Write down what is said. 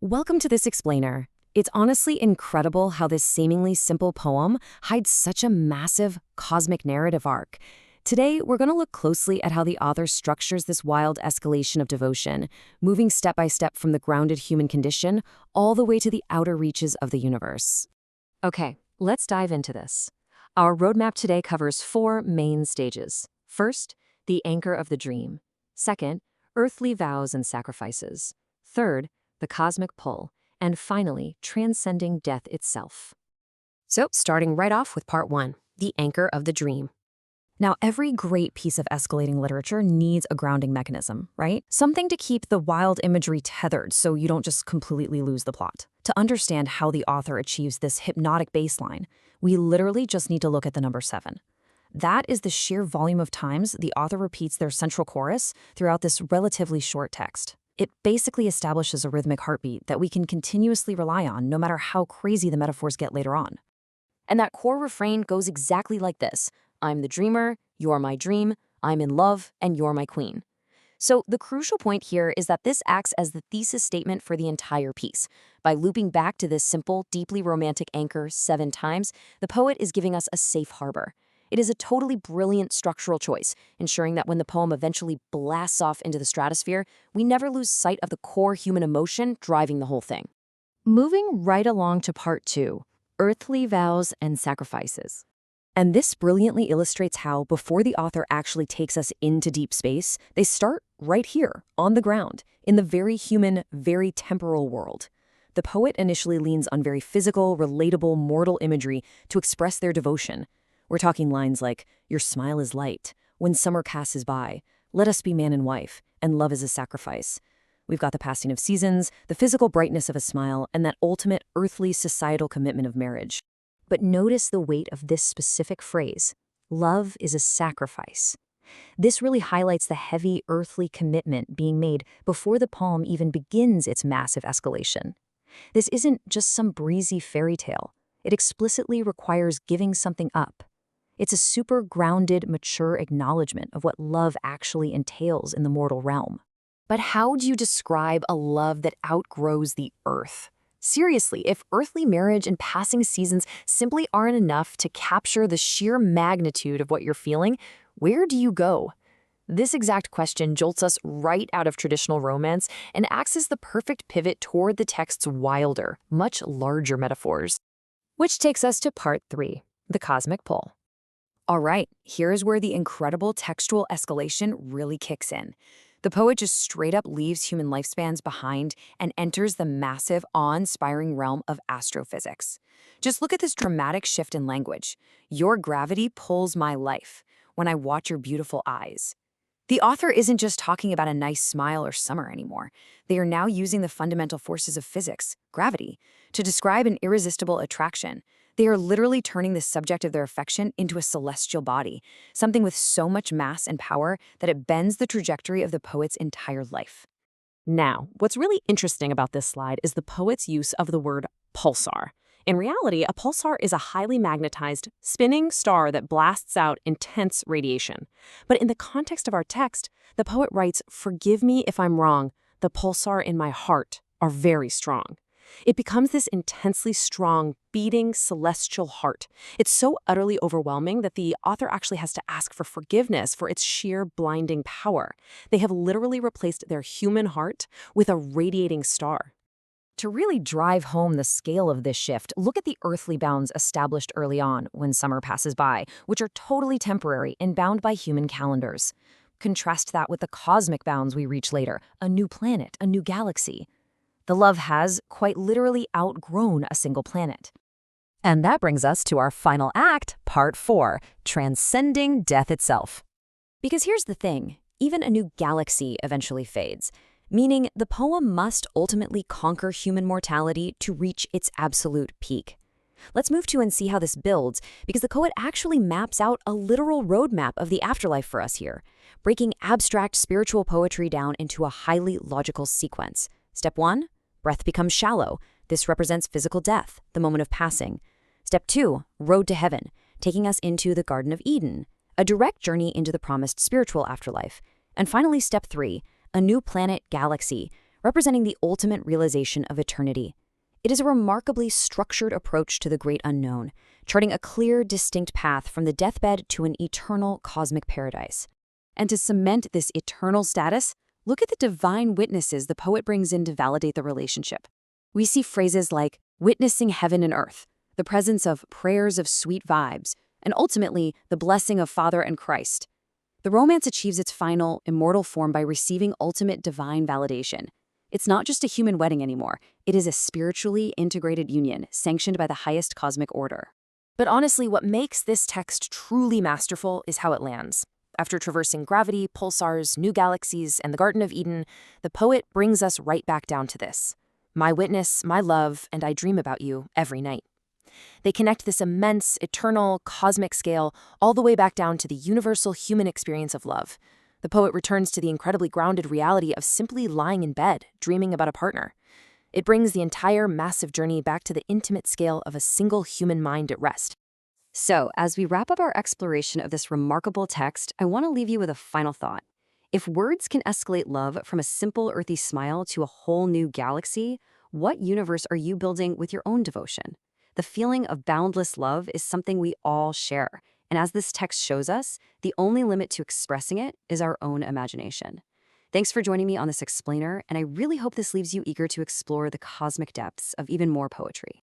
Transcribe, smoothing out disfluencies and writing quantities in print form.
Welcome to this explainer. It's honestly incredible how this seemingly simple poem hides such a massive cosmic narrative arc. Today, we're going to look closely at how the author structures this wild escalation of devotion, moving step by step from the grounded human condition all the way to the outer reaches of the universe. Okay, let's dive into this. Our roadmap today covers 4 main stages. First, the anchor of the dream. Second, earthly vows and sacrifices. Third, the cosmic pull, and finally, transcending death itself. So, starting right off with part 1, the anchor of the dream. Now, every great piece of escalating literature needs a grounding mechanism, right? Something to keep the wild imagery tethered so you don't just completely lose the plot. To understand how the author achieves this hypnotic baseline, we literally just need to look at the number 7. That is the sheer volume of times the author repeats their central chorus throughout this relatively short text. It basically establishes a rhythmic heartbeat that we can continuously rely on no matter how crazy the metaphors get later on. And that core refrain goes exactly like this. I'm the dreamer, you're my dream, I'm in love, and you're my queen. So the crucial point here is that this acts as the thesis statement for the entire piece. By looping back to this simple, deeply romantic anchor 7 times, the poet is giving us a safe harbor. It is a totally brilliant structural choice, ensuring that when the poem eventually blasts off into the stratosphere, we never lose sight of the core human emotion driving the whole thing. Moving right along to part 2, earthly vows and sacrifices. And this brilliantly illustrates how, before the author actually takes us into deep space, they start right here, on the ground, in the very human, very temporal world. The poet initially leans on very physical, relatable, mortal imagery to express their devotion. We're talking lines like, your smile is light, when summer passes by, let us be man and wife, and love is a sacrifice. We've got the passing of seasons, the physical brightness of a smile, and that ultimate earthly societal commitment of marriage. But notice the weight of this specific phrase, love is a sacrifice. This really highlights the heavy earthly commitment being made before the poem even begins its massive escalation. This isn't just some breezy fairy tale. It explicitly requires giving something up. It's a super grounded, mature acknowledgement of what love actually entails in the mortal realm. But how do you describe a love that outgrows the earth? Seriously, if earthly marriage and passing seasons simply aren't enough to capture the sheer magnitude of what you're feeling, where do you go? This exact question jolts us right out of traditional romance and acts as the perfect pivot toward the text's wilder, much larger metaphors. Which takes us to part 3, the cosmic pull. All right, here's where the incredible textual escalation really kicks in. The poet just straight up leaves human lifespans behind and enters the massive, awe-inspiring realm of astrophysics. Just look at this dramatic shift in language. Your gravity pulls my life when I watch your beautiful eyes. The author isn't just talking about a nice smile or summer anymore. They are now using the fundamental forces of physics, gravity, to describe an irresistible attraction. They are literally turning the subject of their affection into a celestial body, something with so much mass and power that it bends the trajectory of the poet's entire life. Now, what's really interesting about this slide is the poet's use of the word pulsar. In reality, a pulsar is a highly magnetized, spinning star that blasts out intense radiation. But in the context of our text, the poet writes, "Forgive me if I'm wrong, the pulsar in my heart are very strong." It becomes this intensely strong, beating, celestial heart. It's so utterly overwhelming that the author actually has to ask for forgiveness for its sheer blinding power. They have literally replaced their human heart with a radiating star. To really drive home the scale of this shift, look at the earthly bounds established early on when summer passes by, which are totally temporary and bound by human calendars. Contrast that with the cosmic bounds we reach later, a new planet, a new galaxy. The love has, quite literally, outgrown a single planet. And that brings us to our final act, part 4, transcending death itself. Because here's the thing, even a new galaxy eventually fades, meaning the poem must ultimately conquer human mortality to reach its absolute peak. Let's move to and see how this builds, because the poet actually maps out a literal roadmap of the afterlife for us here, breaking abstract spiritual poetry down into a highly logical sequence. Step 1, breath becomes shallow. This represents physical death, the moment of passing. Step 2, road to heaven, taking us into the Garden of Eden, a direct journey into the promised spiritual afterlife. And finally, step 3, a new planet galaxy, representing the ultimate realization of eternity. It is a remarkably structured approach to the great unknown, charting a clear, distinct path from the deathbed to an eternal cosmic paradise. And to cement this eternal status, look at the divine witnesses the poet brings in to validate the relationship. We see phrases like witnessing heaven and earth, the presence of prayers of sweet vibes, and ultimately the blessing of Father and Christ. The romance achieves its final, immortal form by receiving ultimate divine validation. It's not just a human wedding anymore. It is a spiritually integrated union, sanctioned by the highest cosmic order. But honestly, what makes this text truly masterful is how it lands. After traversing gravity, pulsars, new galaxies, and the Garden of Eden, the poet brings us right back down to this. My witness, my love, and I dream about you every night. They connect this immense, eternal, cosmic scale all the way back down to the universal human experience of love. The poet returns to the incredibly grounded reality of simply lying in bed, dreaming about a partner. It brings the entire massive journey back to the intimate scale of a single human mind at rest. So, as we wrap up our exploration of this remarkable text, I want to leave you with a final thought. If words can escalate love from a simple earthy smile to a whole new galaxy, what universe are you building with your own devotion? The feeling of boundless love is something we all share, and as this text shows us, the only limit to expressing it is our own imagination. Thanks for joining me on this explainer, and I really hope this leaves you eager to explore the cosmic depths of even more poetry.